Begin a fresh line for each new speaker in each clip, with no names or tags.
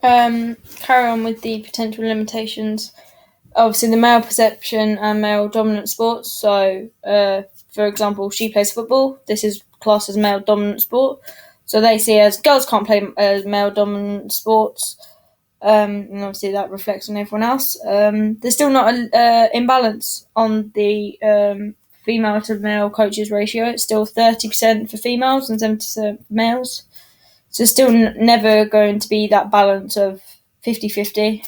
Carry on with the potential limitations. Obviously, the male perception and male dominant sports. So, for example, she plays football. This is classed as male dominant sport. So they see as girls can't play male dominant sports. And obviously that reflects on everyone else. There's still not an imbalance on the female to male coaches ratio. It's still 30% for females and 70% for males. So it's still never going to be that balance of 50-50,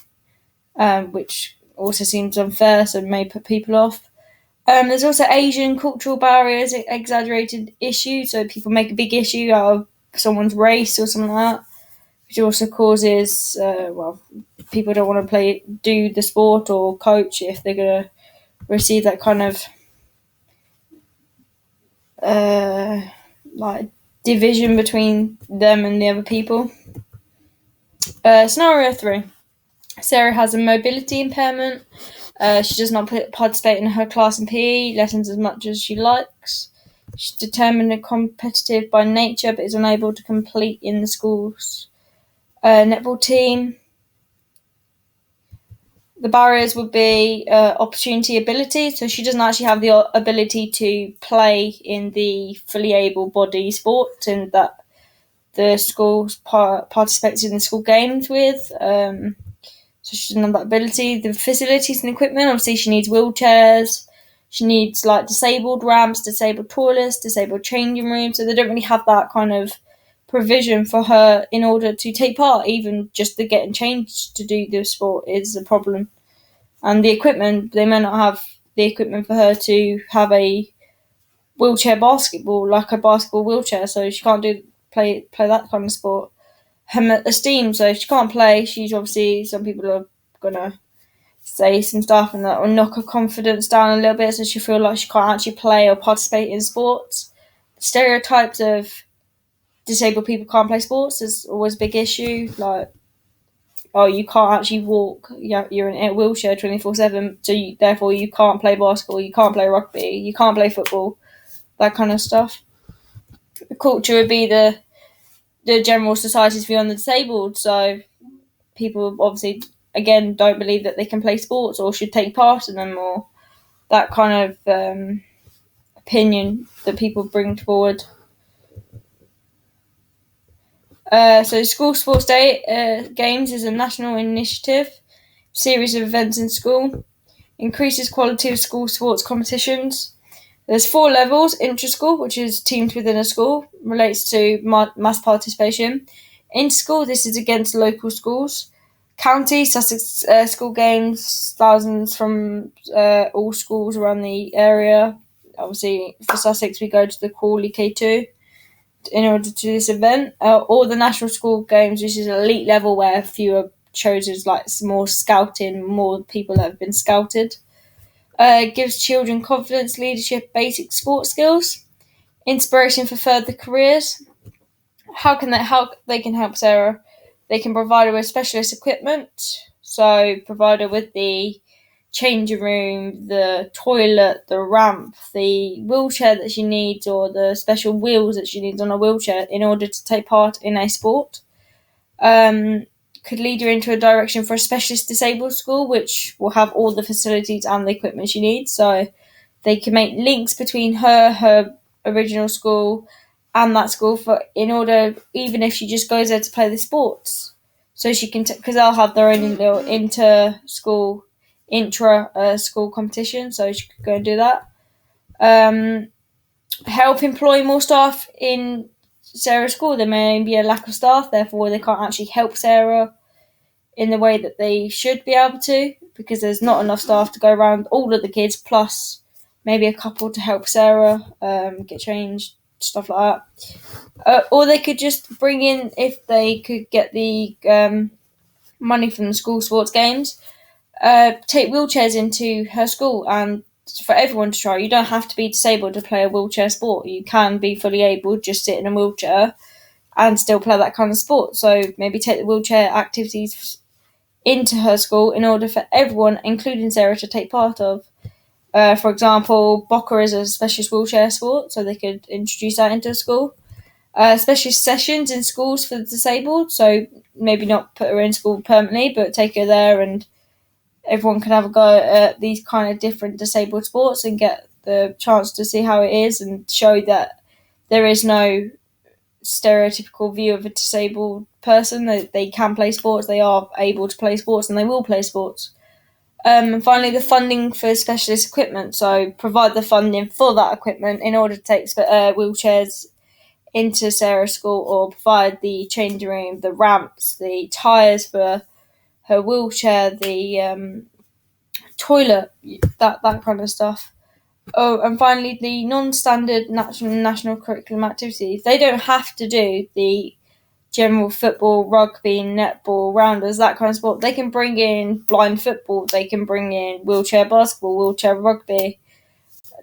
which also seems unfair, so may put people off. There's also Asian cultural barriers, exaggerated issue, so people make a big issue out of someone's race or something like that, which also causes, people don't want to do the sport or coach if they're going to receive that kind of division between them and the other people. Scenario 3. Sarah has a mobility impairment. She does not participate in her class in PE lessons as much as she likes. She's determined and competitive by nature, but is unable to compete in the school's netball team. The barriers would be opportunity, ability. So she doesn't actually have the ability to play in the fully able-body sport and that the school participates in the school games with. So she doesn't have that ability. The facilities and equipment, obviously she needs wheelchairs. She needs disabled ramps, disabled toilets, disabled changing rooms. So they don't really have that kind of provision for her in order to take part. Even just the getting changed to do the sport is a problem. And the equipment, they may not have the equipment for her to have a wheelchair basketball, like a basketball wheelchair. So she can't play that kind of sport. Her esteem, so if she can't play, she's obviously, some people are gonna say some stuff and that will knock her confidence down a little bit, so she feel like she can't actually play or participate in sports. The stereotypes of disabled people can't play sports is always a big issue, you can't actually walk, you're in a wheelchair 24/7, so therefore you can't play basketball, you can't play rugby, you can't play football, that kind of stuff. The culture would be the general society's view on the disabled, so people obviously, again, don't believe that they can play sports or should take part in them, or that kind of opinion that people bring forward. So School Sports Day Games is a national initiative, series of events in school, increases quality of school sports competitions. There's 4 levels. Intra-school, which is teams within a school, relates to mass participation. Inter-school, this is against local schools. County, Sussex school games, thousands from all schools around the area. Obviously, for Sussex, we go to the Crawley K2 in order to do this event. Or the national school games, which is elite level, where fewer chosen, more scouting, more people that have been scouted. Gives children confidence, leadership, basic sports skills, inspiration for further careers. How they can help Sarah? They can provide her with specialist equipment, so provide her with the changing room, the toilet, the ramp, the wheelchair that she needs, or the special wheels that she needs on a wheelchair in order to take part in a sport. Could lead her into a direction for a specialist disabled school, which will have all the facilities and the equipment she needs. So they can make links between her original school, and that school in order, even if she just goes there to play the sports. So she can, because they'll have their own little intra-school competition, so she could go and do that. Help employ more staff in Sarah's school. There may be a lack of staff, therefore they can't actually help Sarah in the way that they should be able to, because there's not enough staff to go around all of the kids, plus maybe a couple to help Sarah get changed, stuff like that. Or they could just bring in, if they could get the money from the school sports games, take wheelchairs into her school and for everyone to try. You don't have to be disabled to play a wheelchair sport. You can be fully able, just sit in a wheelchair and still play that kind of sport. So maybe take the wheelchair activities into her school in order for everyone, including Sarah, to take part of. For example, Boca is a specialist wheelchair sport, so they could introduce that into school. specialist sessions in schools for the disabled. So maybe not put her in school permanently, but take her there and everyone can have a go at these kind of different disabled sports and get the chance to see how it is and show that there is no stereotypical view of a disabled person, that they can play sports, they are able to play sports, and they will play sports. And finally, the funding for specialist equipment. So provide the funding for that equipment in order to take wheelchairs into Sarah's school, or provide the changing room, the ramps, the tyres for her wheelchair, the toilet, that kind of stuff. Oh, and finally, the non-standard national curriculum activities. They don't have to do the general football, rugby, netball, rounders, that kind of sport. They can bring in blind football. They can bring in wheelchair basketball, wheelchair rugby,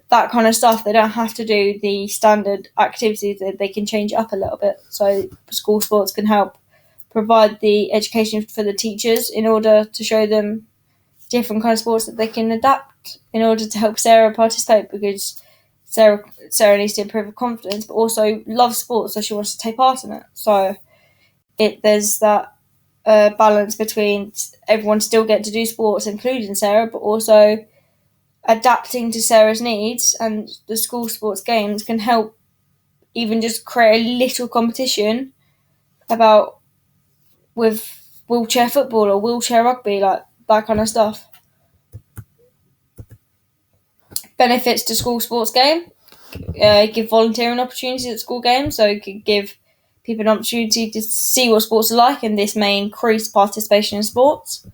that kind of stuff. They don't have to do the standard activities. They can change it up a little bit. So school sports can help provide the education for the teachers in order to show them different kind of sports that they can adapt in order to help Sarah participate, because Sarah needs to improve her confidence but also loves sports, so she wants to take part in it. So there's that balance between everyone still get to do sports, including Sarah, but also adapting to Sarah's needs, and the school sports games can help even just create a little competition about with wheelchair football or wheelchair rugby, like that kind of stuff. Benefits to school sports game. Give volunteering opportunities at school games, so it could give people an opportunity to see what sports are like, and this may increase participation in sports.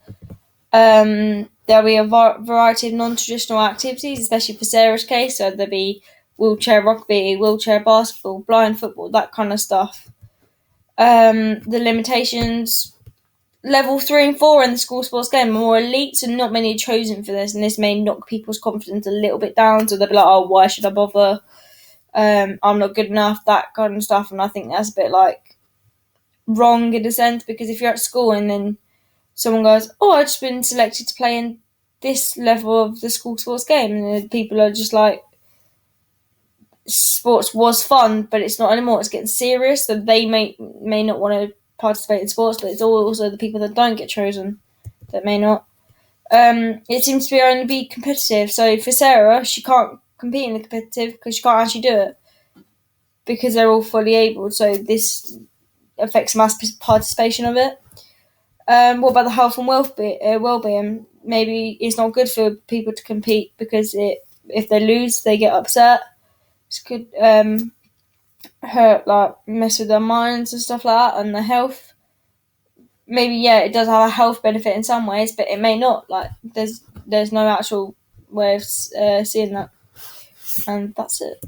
There'll be a variety of non-traditional activities, especially for Sarah's case, so there'll be wheelchair rugby, wheelchair basketball, blind football, that kind of stuff. The limitations: level 3 and 4 in the school sports game are more elite, and not many are chosen for this, and this may knock people's confidence a little bit down, so they'll be like, oh, why should I bother? I'm not good enough, that kind of stuff. And I think that's a bit like wrong in a sense, because if you're at school and then someone goes, oh, I've just been selected to play in this level of the school sports game, and people are just like, sports was fun, but it's not anymore, it's getting serious, so they may not want to participate in sports, but it's also the people that don't get chosen that may not. It seems to be only be competitive, so for Sarah, she can't compete in the competitive because she can't actually do it because they're all fully able, so this affects mass participation of it. What about the health and well-being? Maybe it's not good for people to compete because if they lose, they get upset. This could hurt, like mess with their minds and stuff like that, and their health. Maybe, yeah, it does have a health benefit in some ways, but it may not. Like there's no actual way of seeing that, and that's it.